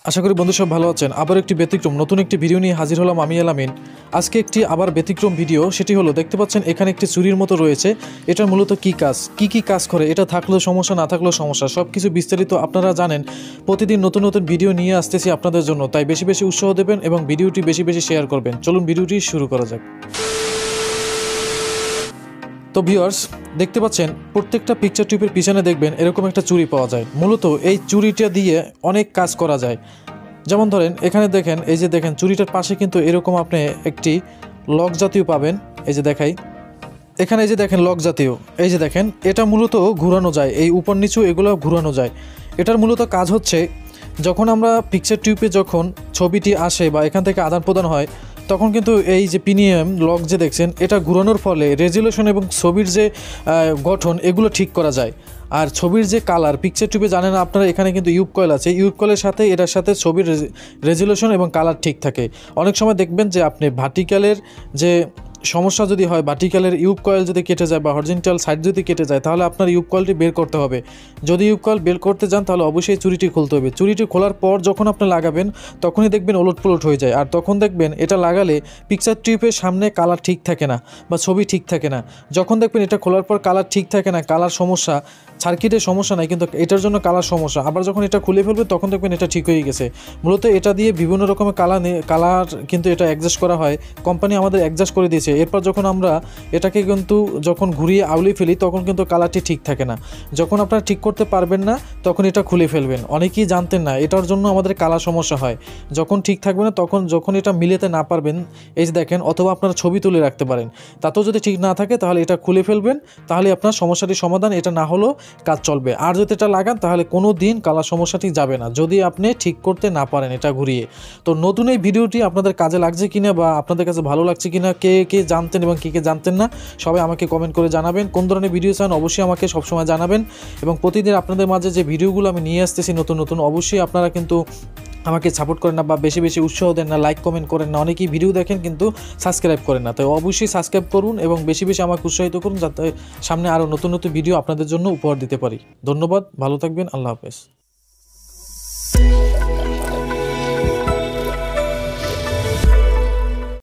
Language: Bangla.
আশা করি বন্ধু সব ভালো আছেন। আবার একটি ব্যতিক্রম নতুন একটি ভিডিও নিয়ে হাজির হলাম আমি আলামিন। আজকে একটি আবার ব্যতিক্রম ভিডিও, সেটি হলো দেখতে পাচ্ছেন এখানে একটি চুরির মতো রয়েছে। এটার মূলত কি কাজ করে, এটা থাকলেও সমস্যা না থাকলেও সমস্যা, সব কিছু বিস্তারিত আপনারা জানেন। প্রতিদিন নতুন নতুন ভিডিও নিয়ে আসতেছি আপনাদের জন্য, তাই বেশি বেশি উৎসাহ দেবেন এবং ভিডিওটি বেশি বেশি শেয়ার করবেন। চলুন ভিডিওটি শুরু করা যাক। তো ভিউয়ার্স, দেখতে পাচ্ছেন প্রত্যেকটা পিকচার টিউবের পিছনে দেখবেন এরকম একটা চুড়ি পাওয়া যায়। মূলত এই চুড়িটা দিয়ে অনেক কাজ করা যায়। যেমন ধরেন এখানে দেখেন, এই যে দেখেন চুড়িটার পাশে কিন্তু এরকম আপনি একটি লক জাতীয় পাবেন। এই যে দেখাই, এখানে এই যে দেখেন লক জাতীয়, এই যে দেখেন এটা মূলত ঘোরানো যায়, এই উপর নিচু এগুলো ঘোরানো যায়। এটার মূলত কাজ হচ্ছে, যখন আমরা পিকচার টিউবে যখন ছবিটি আসে বা এখান থেকে আদান প্রদান হয়, তখন কিন্তু এই যে প্রিমিয়াম লক যে দেখছেন এটা ঘুরানোর ফলে রেজুলেশন এবং ছবির যে গঠন এগুলো ঠিক করা যায়। আর ছবির যে কালার, পিকচার টিউবে জানেন আপনারা এখানে কিন্তু ইউব কয়েল আছে, ইউব কয়েলের সাথে এটার সাথে ছবির রেজুলেশন এবং কালার ঠিক থাকে। অনেক সময় দেখবেন যে আপনি ভার্টিক্যালের যে সমস্যা যদি হয়, ভার্টিক্যালের ইউব কয়েল যদি কেটে যায় বা হরিজন্টাল সাইড যদি কেটে যায়, তাহলে আপনার ইউব কয়েলটি বের করতে হবে। যদি ইউব কয়েল বের করতে যান তাহলে অবশ্যই চুরিটি খুলতে হবে। চুরিটি খোলার পর যখন আপনি লাগাবেন তখনই দেখবেন ওলটপালট হয়ে যায়। আর তখন দেখবেন এটা লাগালে পিকচার টিউবের সামনে কালার ঠিক থাকে না বা ছবি ঠিক থাকে না। যখন দেখবেন এটা খোলার পর কালার ঠিক থাকে না, কালার সমস্যা, সার্কিটের সমস্যা নাই কিন্তু এটার জন্য কালার সমস্যা, আবার যখন এটা খুলে ফেলবে তখন দেখবেন এটা ঠিক হয়ে গেছে। মূলত এটা দিয়ে বিভিন্ন রকমের কালার কিন্তু এটা অ্যাডজাস্ট করা হয়, কোম্পানি আমাদের অ্যাডজাস্ট করে দিয়েছে। এরপর যখন আমরা এটাকে কিন্তু যখন ঘুরিয়ে আউলিয়ে ফেলি তখন কিন্তু কালারটি ঠিক থাকে না। যখন আপনারা ঠিক করতে পারবেন না তখন এটা খুলে ফেলবেন। অনেকেই জানতেন না, এটার জন্য আমাদের কালার সমস্যা হয়। যখন ঠিক থাকবে না তখন যখন এটা মিলাতে না পারবেন, এই যে দেখেন, অথবা আপনারা ছবি তুলে রাখতে পারেন, তাতেও যদি ঠিক না থাকে তাহলে এটা খুলে ফেলবেন, তাহলে আপনার সমস্যাটির সমাধান। এটা না হলেও কাজ চলবে। আর যদি এটা লাগান তাহলে কোনো দিন কালার সমস্যাটি যাবে না, যদি আপনি ঠিক করতে না পারেন এটা ঘুরিয়ে। তো নতুন এই ভিডিওটি আপনাদের কাজে লাগছে কিনা বা আপনাদের কাছে ভালো লাগছে কিনা, কে কে জানতেন এবং কে কে জানতেন না, সবাই আমাকে কমেন্ট করে জানাবেন। কোন ধরনের ভিডিও চান অবশ্যই আমাকে সবসময় জানাবেন। এবং প্রতিদিন আপনাদের মাঝে যে ভিডিওগুলো আমি নিয়ে আসতেছি নতুন নতুন, অবশ্যই আপনারা কিন্তু আমাকে সাপোর্ট করেন না বা বেশি বেশি উৎসাহ দেন না, লাইক কমেন্ট করেন না। অনেকেই ভিডিও দেখেন কিন্তু সাবস্ক্রাইব করেন না, তাই অবশ্যই সাবস্ক্রাইব করুন এবং বেশি বেশি আমাকে উৎসাহিত করুন, যাতে সামনে আরও নতুন নতুন ভিডিও আপনাদের জন্য উপহার দিতে পারি। ধন্যবাদ, ভালো থাকবেন, আল্লাহ হাফেজ।